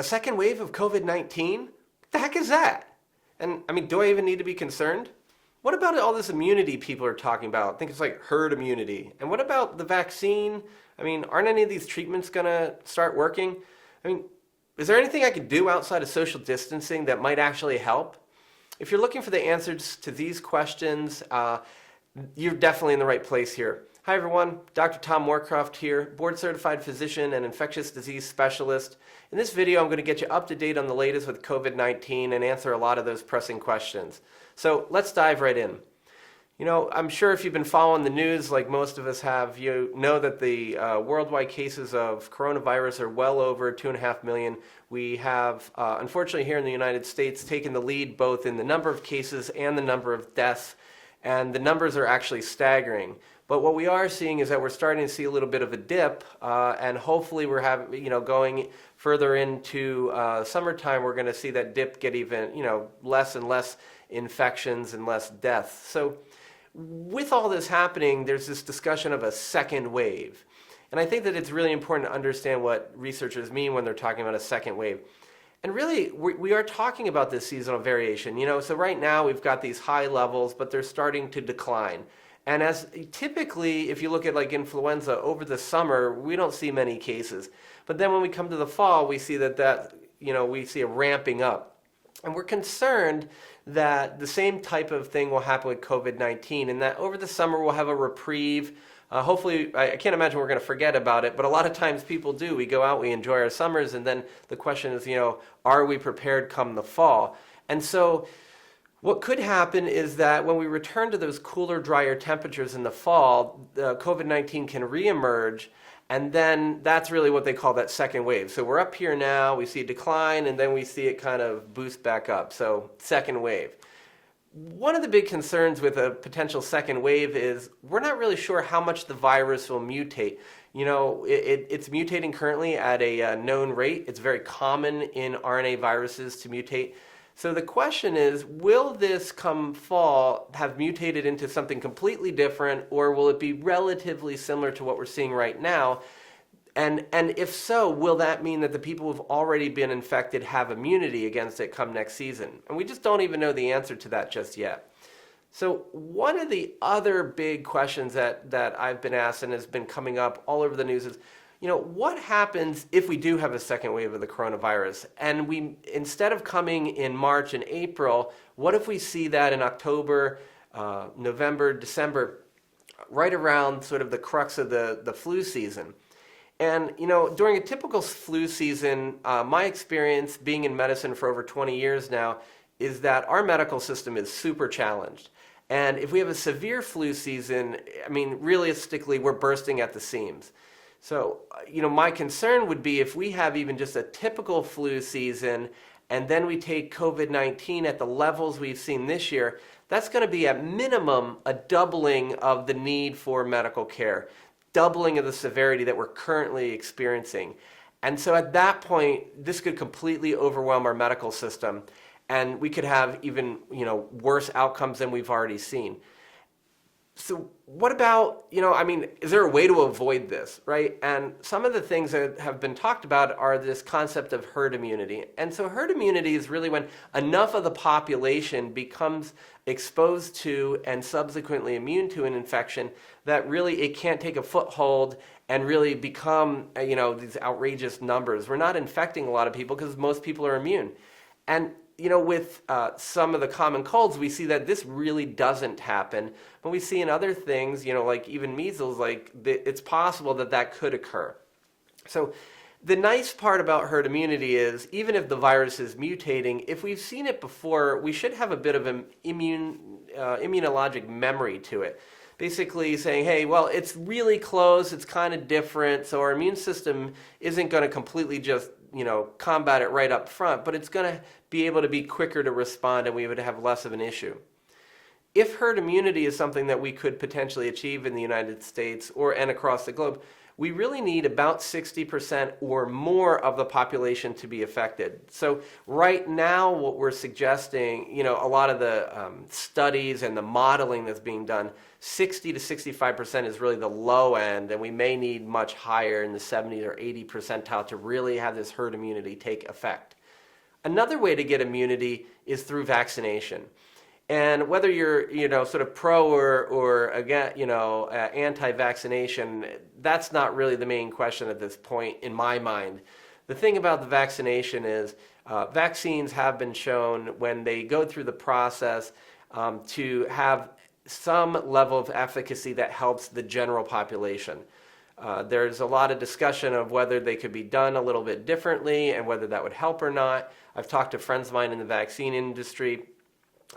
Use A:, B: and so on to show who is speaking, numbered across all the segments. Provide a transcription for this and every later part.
A: A second wave of COVID-19? What the heck is that? And I mean, do I even need to be concerned? What about all this immunity people are talking about? I think it's like herd immunity. And what about the vaccine? I mean, aren't any of these treatments going to start working? I mean, is there anything I could do outside of social distancing that might actually help? If you're looking for the answers to these questions, you're definitely in the right place here. Hi everyone, Dr. Tom Moorcroft here, board certified physician and infectious disease specialist. In this video, I'm going to get you up to date on the latest with COVID-19 and answer a lot of those pressing questions. So let's dive right in. You know, I'm sure if you've been following the news like most of us have, you know that the worldwide cases of coronavirus are well over 2.5 million. We have, unfortunately here in the United States, taken the lead both in the number of cases and the number of deaths, and the numbers are actually staggering. But what we are seeing is that we're starting to see a little bit of a dip, and hopefully we're having, going further into summertime, we're going to see that dip get even, less and less infections and less deaths. So with all this happening, there's this discussion of a second wave. And I think that it's really important to understand what researchers mean when they're talking about a second wave. And really, we are talking about this seasonal variation. So right now we've got these high levels, but they're starting to decline. And as typically, if you look at like influenza over the summer, we don't see many cases. But then when we come to the fall, we see we see a ramping up. And we're concerned that the same type of thing will happen with COVID-19, and that over the summer we'll have a reprieve. Hopefully, I can't imagine we're going to forget about it, but a lot of times people do. We go out, we enjoy our summers, and then the question is, are we prepared come the fall? And so what could happen is that when we return to those cooler, drier temperatures in the fall, COVID-19 can reemerge, and then that's really what they call that second wave. So we're up here now, we see a decline, and then we see it kind of boost back up. So second wave. One of the big concerns with a potential second wave is we're not really sure how much the virus will mutate. It's mutating currently at a known rate. It's very common in RNA viruses to mutate. So the question is, will this come fall have mutated into something completely different, or will it be relatively similar to what we're seeing right now? And if so, will that mean that the people who've already been infected have immunity against it come next season? And we just don't even know the answer to that just yet. So one of the other big questions that I've been asked and has been coming up all over the news is, what happens if we do have a second wave of the coronavirus? And instead of coming in March and April, what if we see that in October, November, December, right around sort of the crux of the flu season? And, during a typical flu season, my experience being in medicine for over 20 years now is that our medical system is super challenged. And if we have a severe flu season, realistically, we're bursting at the seams. So, my concern would be if we have even just a typical flu season and then we take COVID-19 at the levels we've seen this year, that's going to be at minimum a doubling of the need for medical care, doubling of the severity that we're currently experiencing. And so at that point, this could completely overwhelm our medical system, and we could have even, worse outcomes than we've already seen. So what about, is there a way to avoid this, right? And some of the things that have been talked about are this concept of herd immunity. And so herd immunity is really when enough of the population becomes exposed to and subsequently immune to an infection that really it can't take a foothold and really become, these outrageous numbers. We're not infecting a lot of people because most people are immune. And with some of the common colds, we see that this really doesn't happen. But we see in other things, like even measles, it's possible that could occur. So the nice part about herd immunity is even if the virus is mutating, if we've seen it before, we should have a bit of an immunologic memory to it. Basically saying, hey, well, it's really close, it's kind of different, so our immune system isn't going to completely just combat it right up front, but it's going to be able to be quicker to respond and we would have less of an issue. If herd immunity is something that we could potentially achieve in the United States and across the globe, we really need about 60% or more of the population to be affected. So right now, what we're suggesting, a lot of the studies and the modeling that's being done, 60 to 65% is really the low end, and we may need much higher in the 70 or 80 percentile to really have this herd immunity take effect. Another way to get immunity is through vaccination. And whether you're, sort of pro or again, anti-vaccination, that's not really the main question at this point in my mind. The thing about the vaccination is vaccines have been shown when they go through the process to have some level of efficacy that helps the general population. There's a lot of discussion of whether they could be done a little bit differently and whether that would help or not. I've talked to friends of mine in the vaccine industry,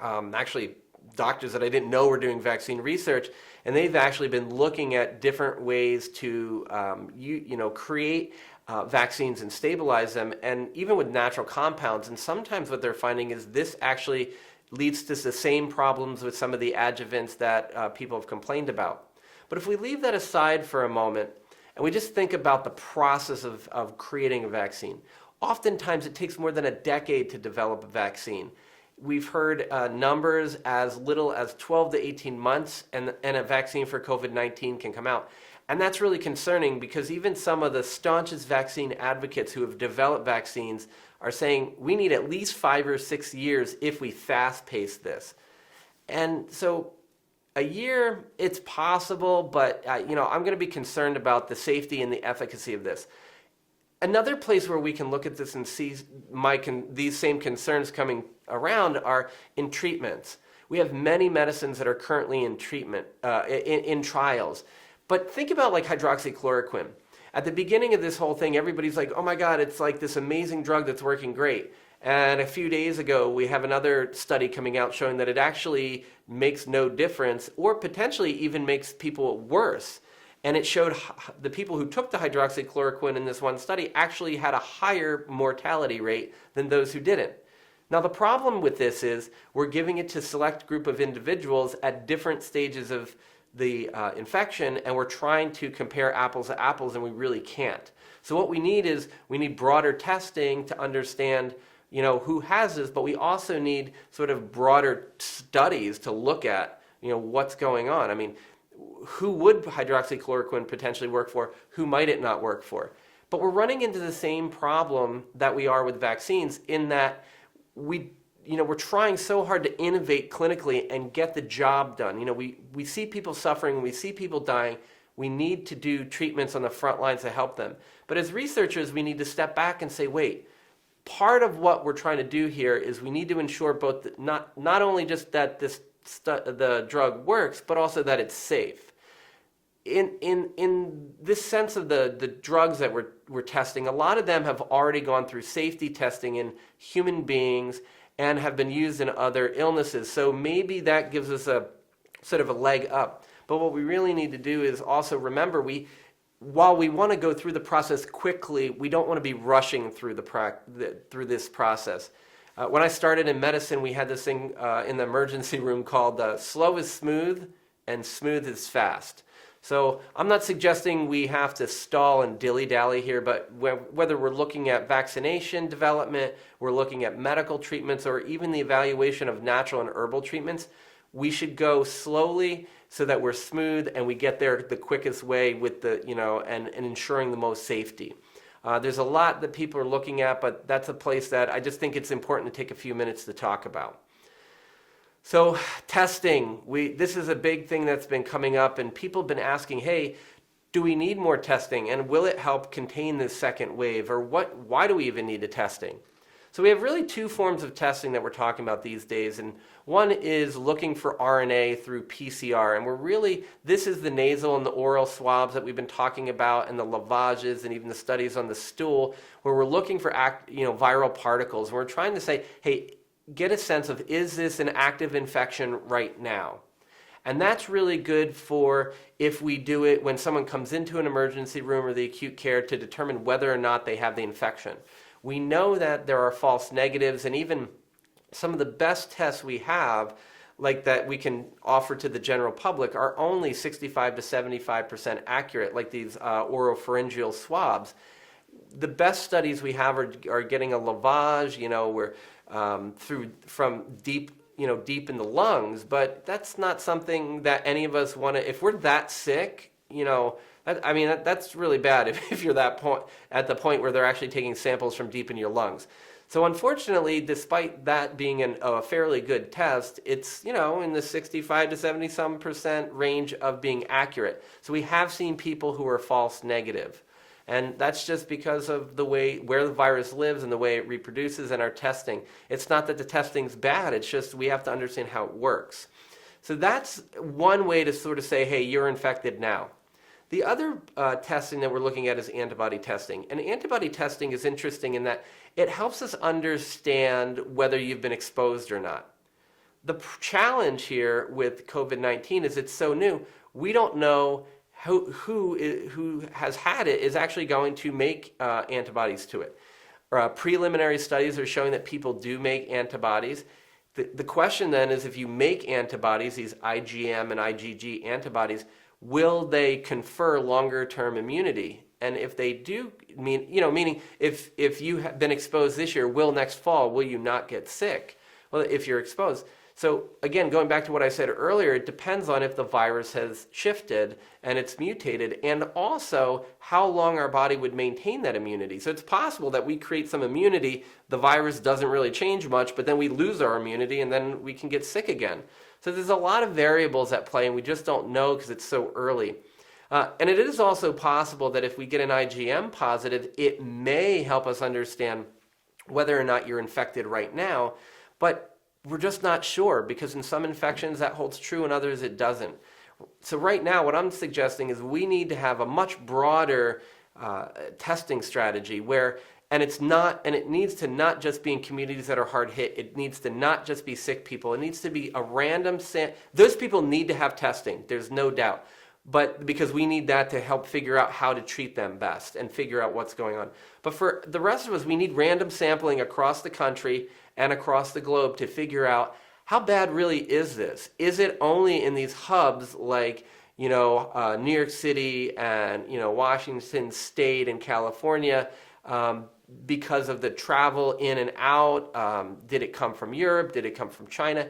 A: actually doctors that I didn't know were doing vaccine research, and they've actually been looking at different ways to create vaccines and stabilize them, and even with natural compounds. And sometimes what they're finding is this actually leads to the same problems with some of the adjuvants that people have complained about. But if we leave that aside for a moment and we just think about the process of creating a vaccine, oftentimes it takes more than a decade to develop a vaccine. We've heard numbers as little as 12 to 18 months and a vaccine for COVID-19 can come out. And that's really concerning because even some of the staunchest vaccine advocates who have developed vaccines are saying we need at least 5 or 6 years if we fast-pace this. And so a year, it's possible, but I'm going to be concerned about the safety and the efficacy of this. Another place where we can look at this and see these same concerns coming around are in treatments. We have many medicines that are currently in treatment, in trials. But think about like hydroxychloroquine. At the beginning of this whole thing, everybody's like, oh my God, it's like this amazing drug that's working great. And a few days ago, we have another study coming out showing that it actually makes no difference or potentially even makes people worse. And it showed the people who took the hydroxychloroquine in this one study actually had a higher mortality rate than those who didn't. Now, the problem with this is we're giving it to a select group of individuals at different stages of the infection, and we're trying to compare apples to apples, and we really can't. So what we need broader testing to understand who has this, but we also need sort of broader studies to look at, what's going on. I mean, who would hydroxychloroquine potentially work for? Who might it not work for? But we're running into the same problem that we are with vaccines in that we're trying so hard to innovate clinically and get the job done. We see people suffering, we see people dying. We need to do treatments on the front lines to help them. But as researchers, we need to step back and say, wait, part of what we're trying to do here is we need to ensure both not only just that the drug works, but also that it's safe. In this sense of the drugs that we're testing, a lot of them have already gone through safety testing in human beings and have been used in other illnesses. So maybe that gives us a sort of a leg up. But what we really need to do is also remember while we want to go through the process quickly, we don't want to be rushing through through this process. When I started in medicine, we had this thing in the emergency room called slow is smooth and smooth is fast. So I'm not suggesting we have to stall and dilly-dally here, but whether we're looking at vaccination development, we're looking at medical treatments, or even the evaluation of natural and herbal treatments, we should go slowly so that we're smooth and we get there the quickest way with and ensuring the most safety. There's a lot that people are looking at, but that's a place that I just think it's important to take a few minutes to talk about. So testing, this is a big thing that's been coming up, and people have been asking, hey, do we need more testing, and will it help contain this second wave, or why do we even need the testing? So we have really two forms of testing that we're talking about these days, and one is looking for RNA through PCR, and this is the nasal and the oral swabs that we've been talking about, and the lavages, and even the studies on the stool, where we're looking for viral particles, and we're trying to say, hey, get a sense of, is this an active infection right now? And that's really good for if we do it when someone comes into an emergency room or the acute care to determine whether or not they have the infection. We know that there are false negatives, and even some of the best tests we have, like that we can offer to the general public are only 65 to 75% accurate, like these oropharyngeal swabs. The best studies we have are getting a lavage, where from deep in the lungs, but that's not something that any of us want to. If we're that sick, that's really bad if you're at the point where they're actually taking samples from deep in your lungs. So unfortunately, despite that being a fairly good test, it's in the 65 to 70% range of being accurate. So we have seen people who are false negative. And that's just because of the way where the virus lives and the way it reproduces and our testing. It's not that the testing's bad, it's just we have to understand how it works. So that's one way to sort of say, hey, you're infected now. The other testing that we're looking at is antibody testing. And antibody testing is interesting in that it helps us understand whether you've been exposed or not. The challenge here with COVID-19 is it's so new, we don't know who has had it is actually going to make antibodies to it. Preliminary studies are showing that people do make antibodies. The question then is, if you make antibodies, these IgM and IgG antibodies, will they confer longer term immunity? And if they do, meaning if you have been exposed this year, next fall, will you not get sick? Well, if you're exposed. So again, going back to what I said earlier, it depends on if the virus has shifted and it's mutated, and also how long our body would maintain that immunity. So it's possible that we create some immunity, the virus doesn't really change much, but then we lose our immunity and then we can get sick again. So there's a lot of variables at play and we just don't know because it's so early. And it is also possible that if we get an IgM positive, it may help us understand whether or not you're infected right now, but we're just not sure, because in some infections that holds true, in others it doesn't. So right now what I'm suggesting is we need to have a much broader testing strategy and it needs to not just be in communities that are hard hit. It needs to not just be sick people. It needs to be a random those people need to have testing, there's no doubt. But because we need that to help figure out how to treat them best and figure out what's going on. But for the rest of us, we need random sampling across the country and across the globe to figure out how bad really is this? Is it only in these hubs like New York City and Washington State and California because of the travel in and out? Did it come from Europe? Did it come from China?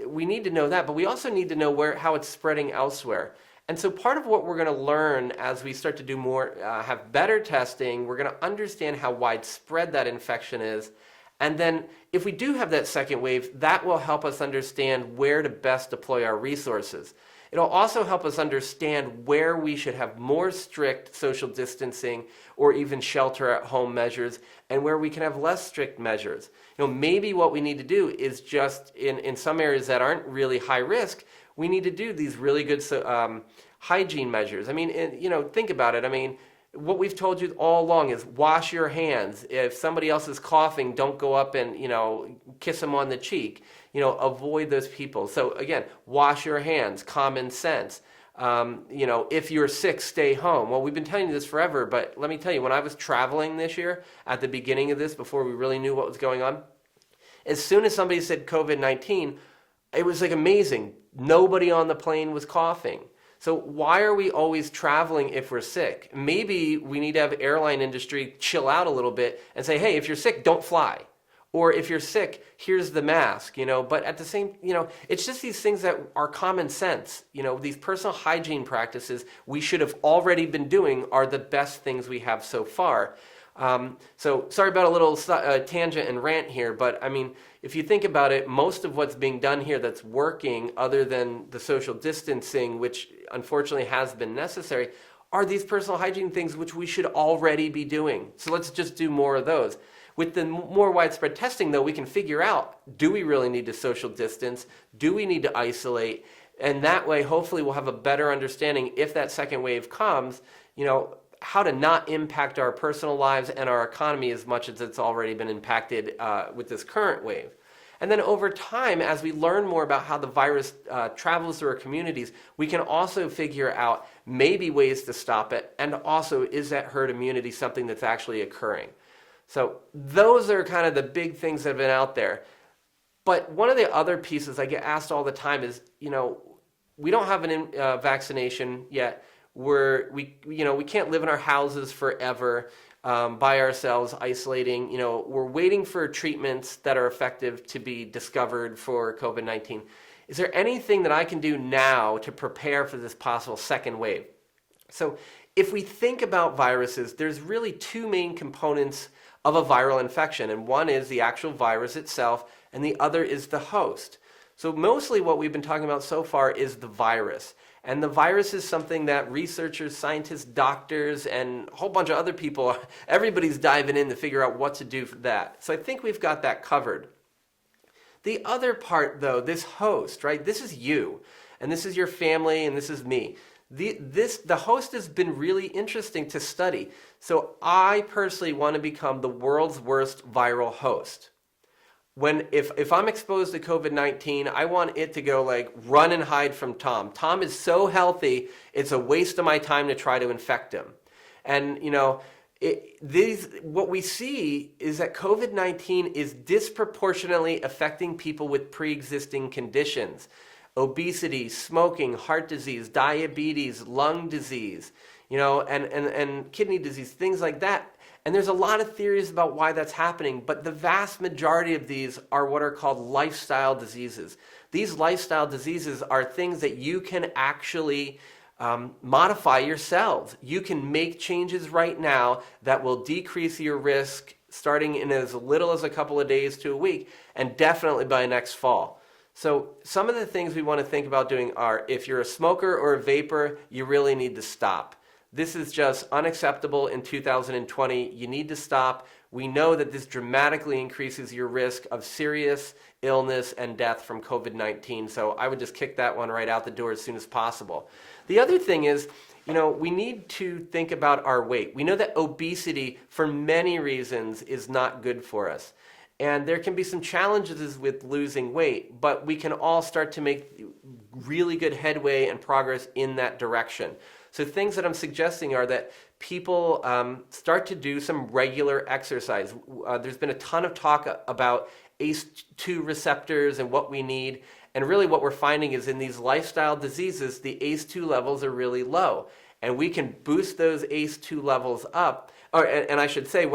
A: We need to know that, but we also need to know how it's spreading elsewhere. And so part of what we're going to learn as we start to do more, have better testing, we're going to understand how widespread that infection is. And then if we do have that second wave, that will help us understand where to best deploy our resources. It'll also help us understand where we should have more strict social distancing or even shelter at home measures, and where we can have less strict measures. Maybe what we need to do is just in some areas that aren't really high risk, we need to do these really good hygiene measures. Think about it. What we've told you all along is wash your hands. If somebody else is coughing, don't go up and, kiss them on the cheek. Avoid those people. So again, wash your hands, common sense. If you're sick, stay home. Well, we've been telling you this forever, but let me tell you, when I was traveling this year, at the beginning of this, before we really knew what was going on, as soon as somebody said COVID-19, it was like amazing. Nobody on the plane was coughing. So why are we always traveling if we're sick? Maybe we need to have airline industry chill out a little bit and say, hey, if you're sick, don't fly. Or if you're sick, here's the mask, But at the same, it's just these things that are common sense. These personal hygiene practices we should have already been doing are the best things we have so far. So sorry about a little tangent and rant here, but if you think about it, most of what's being done here that's working, other than the social distancing, which unfortunately has been necessary, are these personal hygiene things which we should already be doing. So let's just do more of those. With the more widespread testing, though, we can figure out, do we really need to social distance? Do we need to isolate? And that way, hopefully, we'll have a better understanding if that second wave comes, how to not impact our personal lives and our economy as much as it's already been impacted with this current wave. And then over time, as we learn more about how the virus travels through our communities, we can also figure out maybe ways to stop it, and also, is that herd immunity something that's actually occurring? So those are kind of the big things that have been out there. But one of the other pieces I get asked all the time is, we don't have a vaccination yet. We can't live in our houses forever by ourselves, isolating. We're waiting for treatments that are effective to be discovered for COVID-19. Is there anything that I can do now to prepare for this possible second wave? So if we think about viruses, there's really two main components of a viral infection, and one is the actual virus itself, and the other is the host. So mostly what we've been talking about so far is the virus. And the virus is something that researchers, scientists, doctors, and a whole bunch of other people, everybody's diving in to figure out what to do for that. So I think we've got that covered. The other part, though, this host, right? This is you, and this is your family, and this is me. The host has been really interesting to study. So I personally want to become the world's worst viral host. If I'm exposed to COVID-19, I want it to go like run and hide from Tom. Tom is so healthy, it's a waste of my time to try to infect him. And what we see is that COVID-19 is disproportionately affecting people with pre-existing conditions. Obesity, smoking, heart disease, diabetes, lung disease, and kidney disease, things like that. And there's a lot of theories about why that's happening, but the vast majority of these are what are called lifestyle diseases. These lifestyle diseases are things that you can actually modify yourselves. You can make changes right now that will decrease your risk starting in as little as a couple of days to a week, and definitely by next fall. So some of the things we want to think about doing are, if you're a smoker or a vapor, you really need to stop. This is just unacceptable in 2020. You need to stop. We know that this dramatically increases your risk of serious illness and death from COVID-19. So I would just kick that one right out the door as soon as possible. The other thing is, we need to think about our weight. We know that obesity, for many reasons, is not good for us. And there can be some challenges with losing weight, but we can all start to make really good headway and progress in that direction. So things that I'm suggesting are that people start to do some regular exercise. There's been a ton of talk about ACE2 receptors and what we need. And really what we're finding is in these lifestyle diseases, the ACE2 levels are really low. And we can boost those ACE2 levels up. And I should say,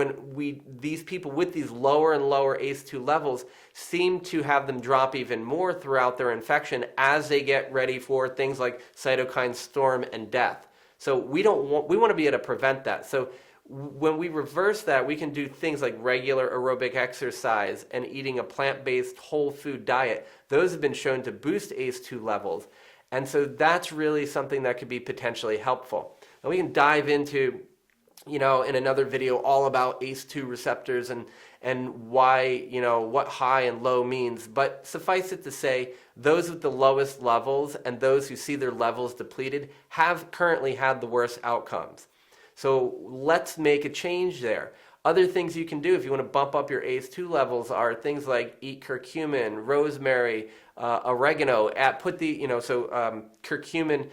A: these people with these lower and lower ACE2 levels seem to have them drop even more throughout their infection as they get ready for things like cytokine storm and death. So we want to be able to prevent that. So when we reverse that, we can do things like regular aerobic exercise and eating a plant-based whole food diet. Those have been shown to boost ACE2 levels. And so that's really something that could be potentially helpful. And we can dive into, in another video all about ACE2 receptors and why, what high and low means. But suffice it to say, those with the lowest levels and those who see their levels depleted have currently had the worst outcomes. So let's make a change there. Other things you can do if you want to bump up your ACE2 levels are things like eat curcumin, rosemary, oregano. Curcumin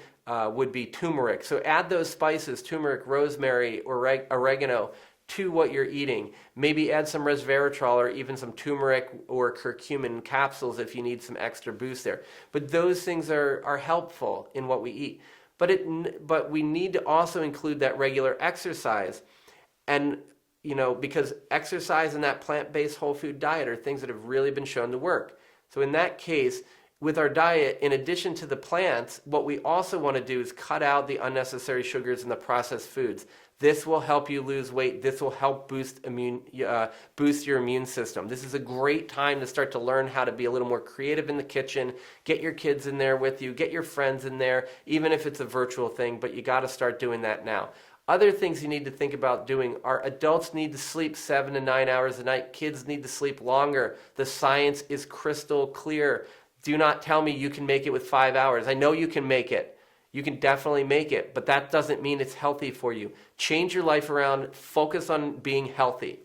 A: would be turmeric. So add those spices, turmeric, rosemary, oregano, to what you're eating. Maybe add some resveratrol or even some turmeric or curcumin capsules if you need some extra boost there. But those things are helpful in what we eat. But we need to also include that regular exercise. And because exercise and that plant-based whole food diet are things that have really been shown to work. So in that case, with our diet, in addition to the plants, what we also want to do is cut out the unnecessary sugars and the processed foods. This will help you lose weight. This will help boost your immune system. This is a great time to start to learn how to be a little more creative in the kitchen. Get your kids in there with you. Get your friends in there, even if it's a virtual thing, but you got to start doing that now. Other things you need to think about doing are adults need to sleep 7 to 9 hours a night. Kids need to sleep longer. The science is crystal clear. Do not tell me you can make it with 5 hours. I know you can make it. You can definitely make it, but that doesn't mean it's healthy for you. Change your life around. Focus on being healthy.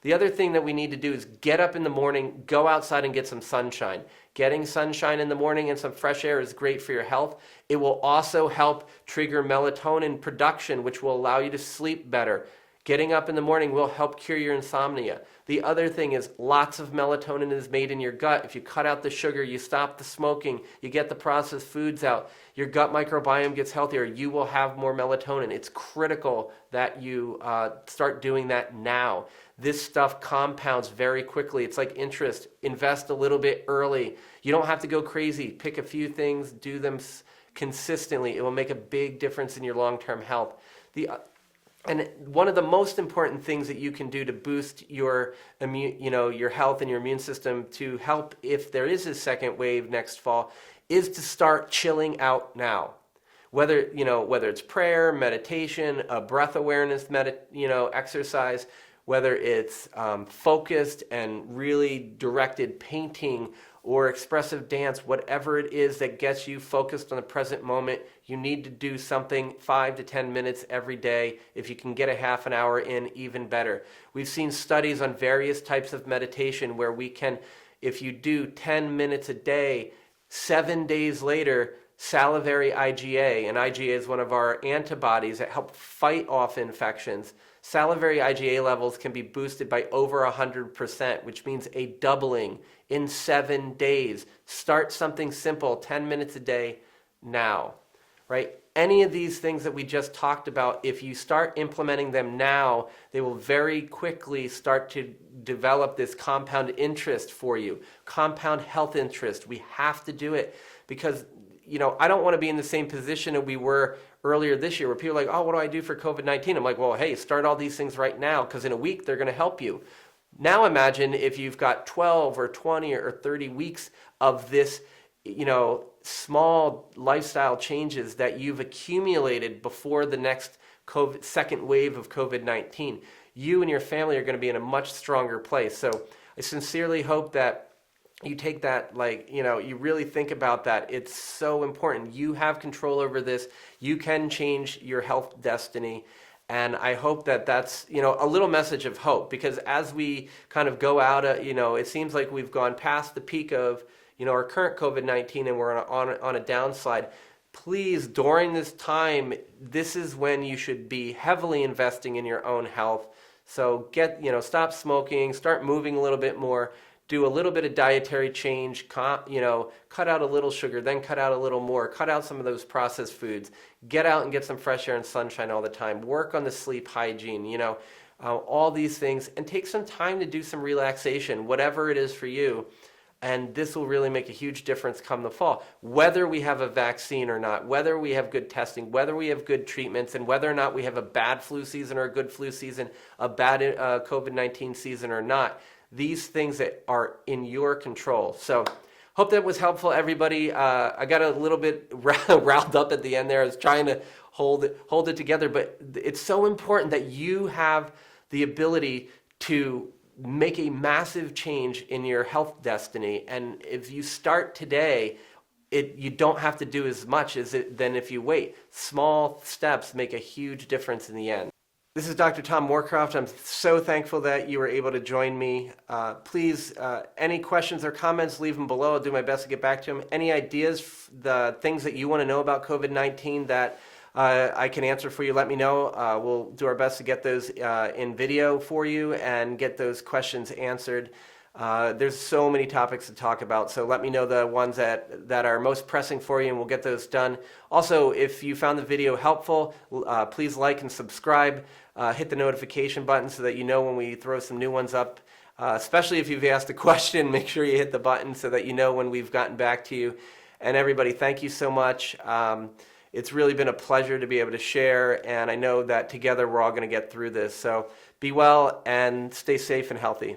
A: The other thing that we need to do is get up in the morning, go outside and get some sunshine. Getting sunshine in the morning and some fresh air is great for your health. It will also help trigger melatonin production, which will allow you to sleep better. Getting up in the morning will help cure your insomnia. The other thing is lots of melatonin is made in your gut. If you cut out the sugar, you stop the smoking, you get the processed foods out, your gut microbiome gets healthier, you will have more melatonin. It's critical that you start doing that now. This stuff compounds very quickly. It's like interest. Invest a little bit early. You don't have to go crazy. Pick a few things, do them consistently. It will make a big difference in your long-term health. And one of the most important things that you can do to boost your your health and your immune system to help if there is a second wave next fall is to start chilling out now. Whether it's prayer, meditation, a breath awareness exercise, whether it's focused and really directed painting or expressive dance, whatever it is that gets you focused on the present moment, you need to do something 5 to 10 minutes every day. If you can get a half an hour in, even better. We've seen studies on various types of meditation where we can, if you do 10 minutes a day, 7 days later, salivary IgA, and IgA is one of our antibodies that help fight off infections. Salivary IgA levels can be boosted by over 100%, which means a doubling in 7 days. Start something simple, 10 minutes a day now, right? Any of these things that we just talked about, if you start implementing them now, they will very quickly start to develop this compound interest for you, compound health interest. We have to do it because I don't want to be in the same position that we were earlier this year where people are like, oh, what do I do for COVID-19? I'm like, well, hey, start all these things right now because in a week they're going to help you. Now imagine if you've got 12 or 20 or 30 weeks of this, small lifestyle changes that you've accumulated before the next second wave of COVID-19. You and your family are going to be in a much stronger place. So I sincerely hope that you take that, you really think about that. It's so important. You have control over this. You can change your health destiny. And I hope that that's, a little message of hope, because as we kind of go out, it seems like we've gone past the peak of, our current COVID-19 and we're on a downslide. Please, during this time, this is when you should be heavily investing in your own health. So stop smoking, start moving a little bit more. Do a little bit of dietary change, cut out a little sugar, then cut out a little more, cut out some of those processed foods, get out and get some fresh air and sunshine all the time, work on the sleep hygiene, all these things, and take some time to do some relaxation, whatever it is for you. And this will really make a huge difference come the fall. Whether we have a vaccine or not, whether we have good testing, whether we have good treatments, and whether or not we have a bad flu season or a good flu season, a bad COVID-19 season or not, these things that are in your control. So hope that was helpful, everybody. I got a little bit riled up at the end there. I was trying to hold it together, but it's so important that you have the ability to make a massive change in your health destiny. And if you start today, you don't have to do as much than if you wait. Small steps make a huge difference in the end. This is Dr. Tom Moorcroft. I'm so thankful that you were able to join me. Please, any questions or comments, leave them below. I'll do my best to get back to them. Any ideas, the things that you want to know about COVID-19 that I can answer for you, let me know. We'll do our best to get those in video for you and get those questions answered. There's so many topics to talk about, so let me know the ones that are most pressing for you and we'll get those done. Also, if you found the video helpful, please like and subscribe. Hit the notification button so that you know when we throw some new ones up. Especially if you've asked a question, make sure you hit the button so that you know when we've gotten back to you. And everybody, thank you so much. It's really been a pleasure to be able to share, and I know that together we're all going to get through this. So be well and stay safe and healthy.